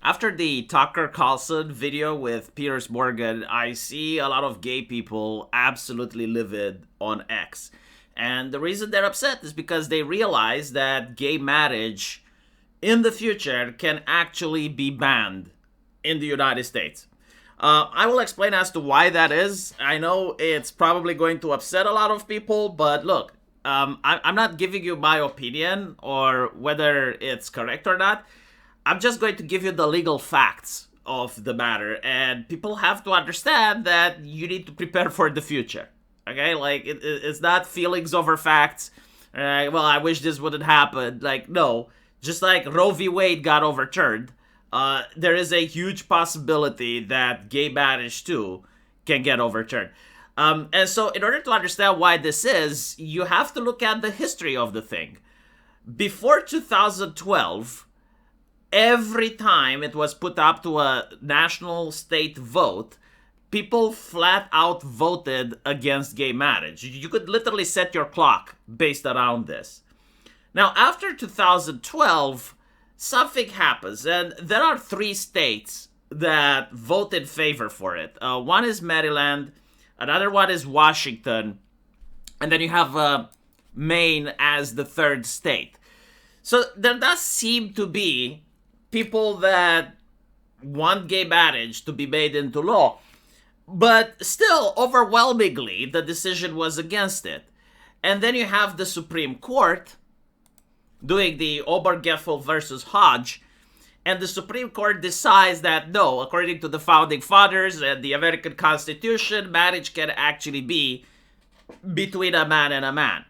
After the Tucker Carlson video with Piers Morgan, I see a lot of gay people absolutely livid on X. And the reason they're upset is because they realize that gay marriage in the future can actually be banned in the United States. I will explain as to why that is. I know it's probably going to upset a lot of people, but look, I'm not giving you my opinion or whether it's correct or not. I'm just going to give you the legal facts of the matter, and people have to understand that you need to prepare for the future. Okay, like it's not feelings over facts. Well, I wish this wouldn't happen. Like, no, just like Roe v. Wade got overturned, there is a huge possibility that gay marriage too can get overturned. And so, in order to understand why this is, you have to look at the history of the thing. Before 2012, every time it was put up to a national state vote, people flat out voted against gay marriage. You could literally set your clock based around this. Now, after 2012, something happens, and there are 3 states that vote in favor for it. One is Maryland, another one is Washington, and then you have Maine as the 3rd state. So there does seem to be people that want gay marriage to be made into law, but still, overwhelmingly, the decision was against it. And then you have the Supreme Court doing the Obergefell versus Hodge, and the Supreme Court decides that no, according to the Founding Fathers and the American Constitution, marriage can actually be between a man and a man.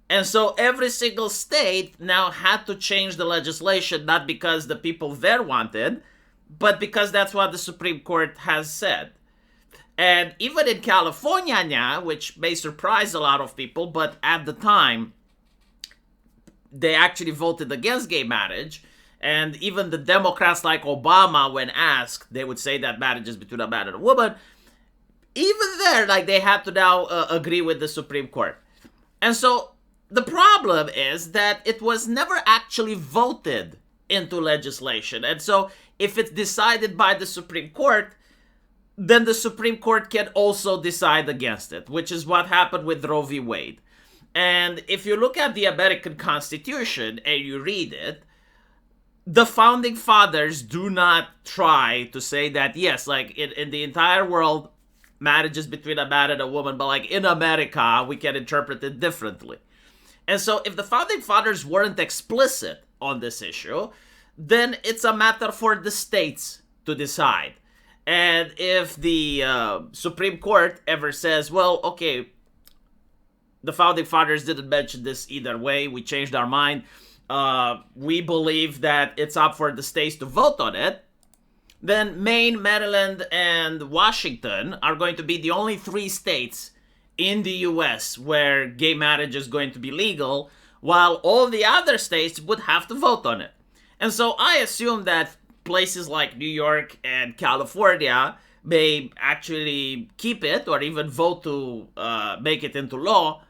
And so every single state now had to change the legislation, not because the people there wanted, but because that's what the Supreme Court has said. And even in California now, which may surprise a lot of people, but at the time, they actually voted against gay marriage. And even the Democrats like Obama, when asked, they would say that marriage is between a man and a woman. Even there, like, they had to now agree with the Supreme Court. And so the problem is that it was never actually voted into legislation. And so if it's decided by the Supreme Court, then the Supreme Court can also decide against it, which is what happened with Roe v. Wade. And if you look at the American Constitution and you read it, the Founding Fathers do not try to say that, yes, like in the entire world, marriage is between a man and a woman, but like in America, we can interpret it differently. And so if the Founding Fathers weren't explicit on this issue, then it's a matter for the states to decide. And if the Supreme Court ever says, well, okay, the Founding Fathers didn't mention this either way, we changed our mind, we believe that it's up for the states to vote on it, then Maine, Maryland, and Washington are going to be the only 3 states in the US where gay marriage is going to be legal, while all the other states would have to vote on it. And so I assume that places like New York and California may actually keep it or even vote to make it into law,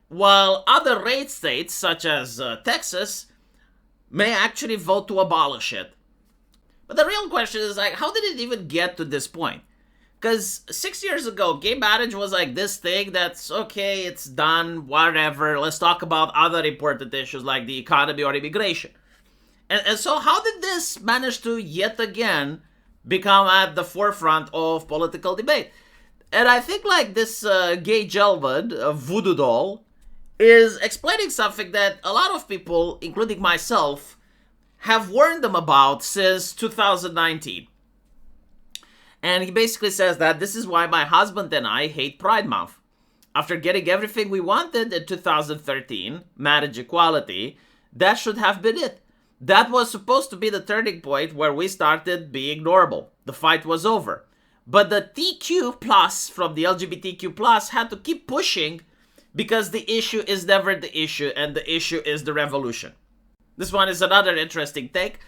while other red states, such as Texas, may actually vote to abolish it. But the real question is, like, how did it even get to this point? Because 6 years ago, gay marriage was like this thing that's, okay, it's done, whatever, let's talk about other important issues like the economy or immigration. And so how did this manage to yet again become at the forefront of political debate? And I think like this gay gentleman, Voodoo Doll, is explaining something that a lot of people, including myself, have warned them about since 2019. And he basically says that this is why my husband and I hate Pride Month. After getting everything we wanted in 2013, marriage equality, that should have been it. That was supposed to be the turning point where we started being normal. The fight was over. But the TQ plus from the LGBTQ plus had to keep pushing because the issue is never the issue, and the issue is the revolution. This one is another interesting take.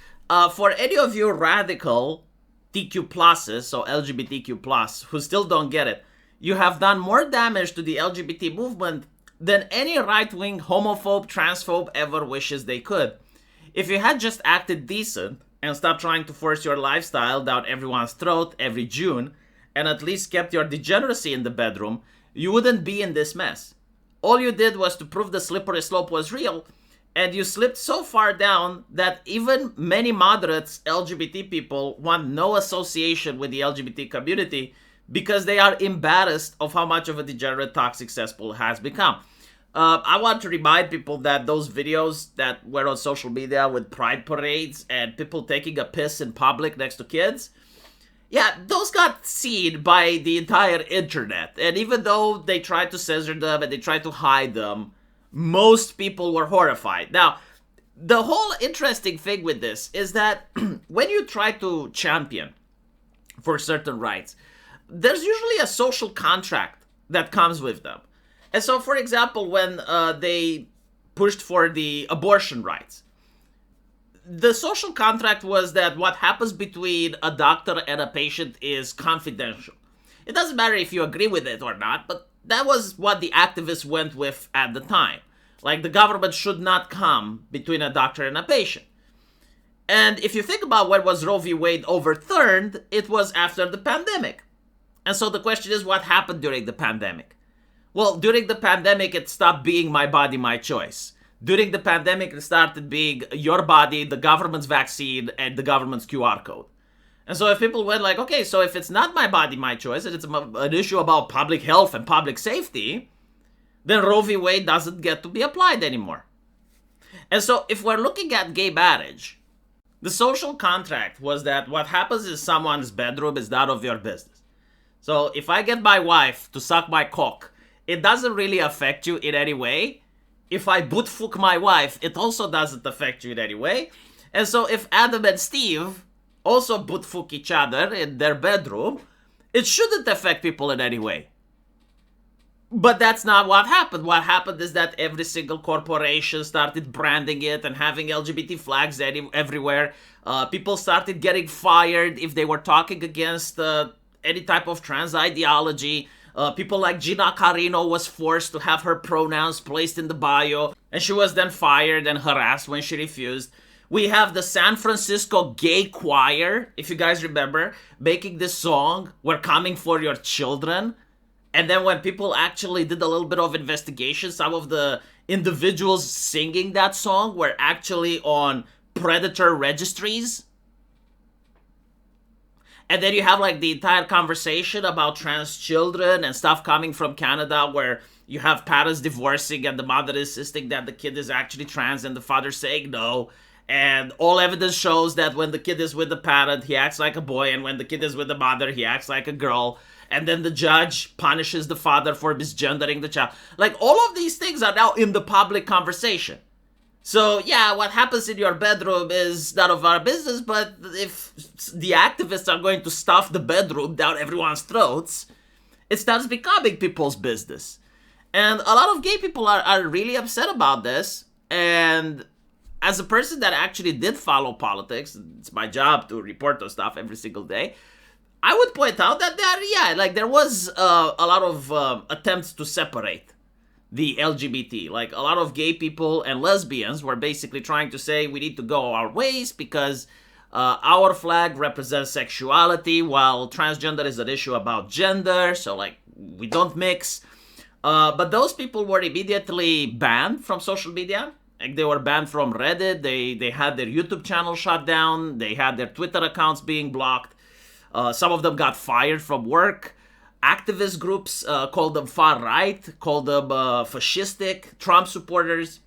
For any of you radical TQ pluses, so LGBTQ plus, who still don't get it, you have done more damage to the LGBT movement than any right-wing homophobe, transphobe ever wishes they could. If you had just acted decent, and stopped trying to force your lifestyle down everyone's throat every June, and at least kept your degeneracy in the bedroom, you wouldn't be in this mess. All you did was to prove the slippery slope was real, and you slipped so far down that even many moderates LGBT people want no association with the LGBT community because they are embarrassed of how much of a degenerate toxic cesspool has become. I want to remind people that those videos that were on social media with pride parades and people taking a piss in public next to kids, yeah, those got seen by the entire internet. And even though they tried to censor them and they tried to hide them, most people were horrified. Now, the whole interesting thing with this is that when you try to champion for certain rights, there's usually a social contract that comes with them. And so, for example, when they pushed for the abortion rights, the social contract was that what happens between a doctor and a patient is confidential. It doesn't matter if you agree with it or not, but that was what the activists went with at the time. Like, the government should not come between a doctor and a patient. And if you think about when was Roe v. Wade overturned, it was after the pandemic. And so the question is, what happened during the pandemic? Well, during the pandemic, it stopped being my body, my choice. During the pandemic, it started being your body, the government's vaccine, and the government's QR code. And so if people went like, okay, so if it's not my body, my choice, and it's an issue about public health and public safety, then Roe v. Wade doesn't get to be applied anymore. And so if we're looking at gay marriage, the social contract was that what happens in someone's bedroom is none of your business. So if I get my wife to suck my cock, it doesn't really affect you in any way. If I bootfuck my wife, it also doesn't affect you in any way. And so if Adam and Steve also bootfuck each other in their bedroom, it shouldn't affect people in any way. But that's not what happened. What happened is that every single corporation started branding it and having LGBT flags everywhere. People started getting fired if they were talking against any type of trans ideology. People like Gina Carino was forced to have her pronouns placed in the bio, and she was then fired and harassed when she refused. We have the San Francisco Gay Choir, if you guys remember, making this song, "We're Coming for Your Children." And then when people actually did a little bit of investigation, some of the individuals singing that song were actually on predator registries. And then you have like the entire conversation about trans children and stuff coming from Canada where you have parents divorcing and the mother insisting that the kid is actually trans and the father saying no. And all evidence shows that when the kid is with the parent, he acts like a boy, and when the kid is with the mother, he acts like a girl. And then the judge punishes the father for misgendering the child. Like, all of these things are now in the public conversation. So, yeah, what happens in your bedroom is none of our business, but if the activists are going to stuff the bedroom down everyone's throats, it starts becoming people's business. And a lot of gay people are really upset about this. And as a person that actually did follow politics, it's my job to report those stuff every single day, I would point out that there was a lot of attempts to separate the LGBT. Like, a lot of gay people and lesbians were basically trying to say we need to go our ways because our flag represents sexuality, while transgender is an issue about gender, so like we don't mix. But those people were immediately banned from social media. Like, they were banned from Reddit. They had their YouTube channel shut down. They had their Twitter accounts being blocked. Some of them got fired from work. Activist groups called them far-right, called them fascistic, Trump supporters.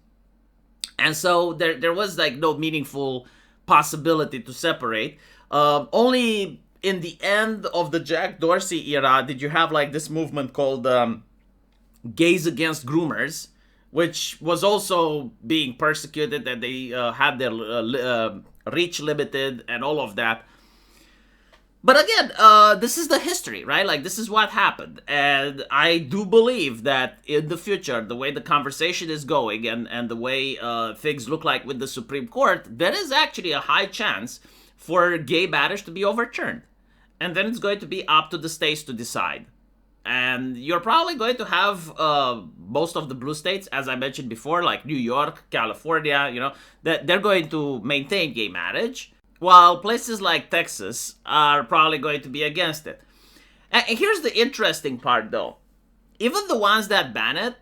And so there was like no meaningful possibility to separate. Only in the end of the Jack Dorsey era did you have like this movement called Gays Against Groomers, which was also being persecuted, and they had their reach limited and all of that. But again, this is the history, right? Like, this is what happened. And I do believe that in the future, the way the conversation is going and the way things look like with the Supreme Court, there is actually a high chance for gay marriage to be overturned. And then it's going to be up to the states to decide. And you're probably going to have most of the blue states, as I mentioned before, like New York, California, that they're going to maintain gay marriage. while places like Texas are probably going to be against it. And here's the interesting part, though. Even the ones that ban it,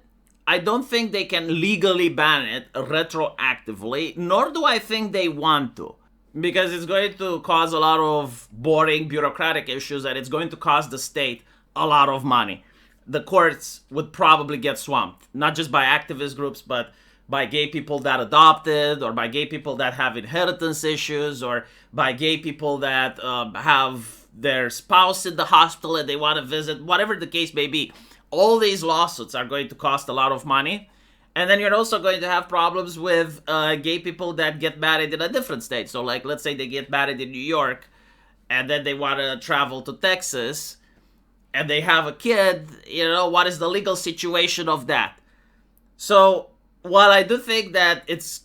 I don't think they can legally ban it retroactively, nor do I think they want to. Because it's going to cause a lot of boring bureaucratic issues and it's going to cost the state a lot of money. The courts would probably get swamped, not just by activist groups, but by gay people that adopted, or by gay people that have inheritance issues, or by gay people that have their spouse in the hospital and they want to visit, whatever the case may be. All these lawsuits are going to cost a lot of money. And then you're also going to have problems with gay people that get married in a different state. So, like, let's say they get married in New York, and then they want to travel to Texas, and they have a kid. What is the legal situation of that? So, while I do think that it's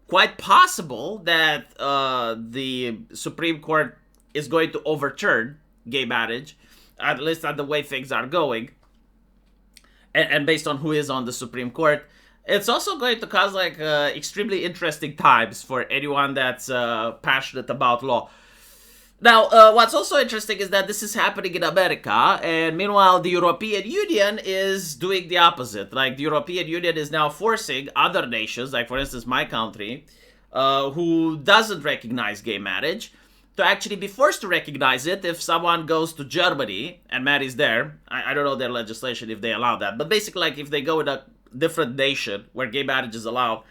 quite possible that the Supreme Court is going to overturn gay marriage, at least on the way things are going, and based on who is on the Supreme Court, it's also going to cause extremely interesting times for anyone that's passionate about law. Now, what's also interesting is that this is happening in America, and meanwhile, the European Union is doing the opposite. Like, the European Union is now forcing other nations, like, for instance, my country, who doesn't recognize gay marriage, to actually be forced to recognize it if someone goes to Germany and marries there. I don't know their legislation if they allow that, but basically, like, if they go in a different nation where gay marriage is allowed,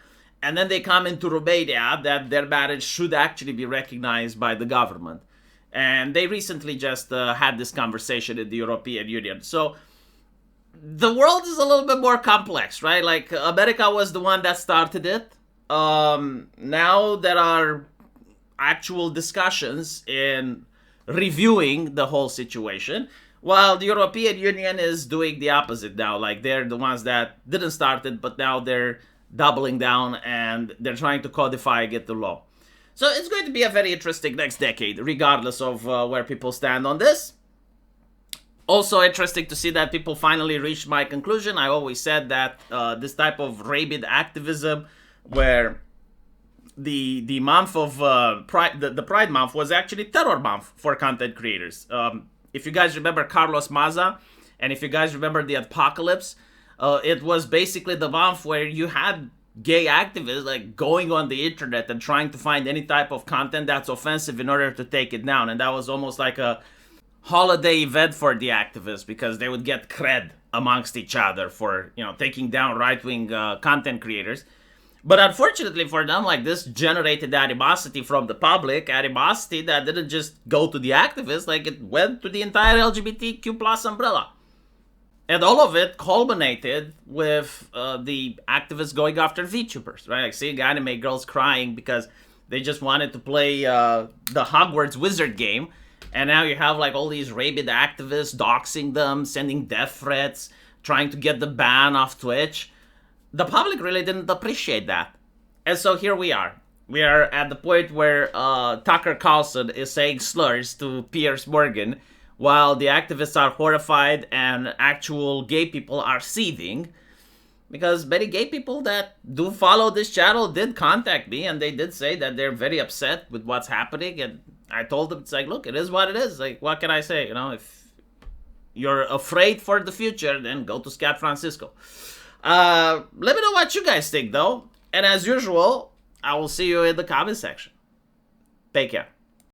and then they come into Romania, that their marriage should actually be recognized by the government. And they recently just had this conversation in the European Union. So the world is a little bit more complex, right? Like, America was the one that started it. Now there are actual discussions in reviewing the whole situation, while the European Union is doing the opposite now. Like, they're the ones that didn't start it, but now they're doubling down and they're trying to codify and get the law. So it's going to be a very interesting next decade, regardless of where people stand on this. Also interesting to see that people finally reached my conclusion. I always said that this type of rabid activism, where the month of Pride, the Pride month, was actually terror month for content creators. If you guys remember Carlos Maza, and if you guys remember the apocalypse, it was basically the month where you had gay activists like going on the internet and trying to find any type of content that's offensive in order to take it down. And that was almost like a holiday event for the activists, because they would get cred amongst each other for, taking down right-wing content creators. But unfortunately for them, like, this generated animosity from the public, animosity that didn't just go to the activists, like, it went to the entire LGBTQ plus umbrella. And all of it culminated with the activists going after VTubers, right? Like, seeing anime girls crying because they just wanted to play the Hogwarts wizard game. And now you have, like, all these rabid activists doxing them, sending death threats, trying to get the ban off Twitch. The public really didn't appreciate that. And so here we are. We are at the point where Tucker Carlson is saying slurs to Piers Morgan, while the activists are horrified and actual gay people are seething. Because many gay people that do follow this channel did contact me, and they did say that they're very upset with what's happening. And I told them, it's like, look, it is what it is. Like, what can I say? If you're afraid for the future, then go to Scat Francisco. Let me know what you guys think, though. And as usual, I will see you in the comment section. Take care.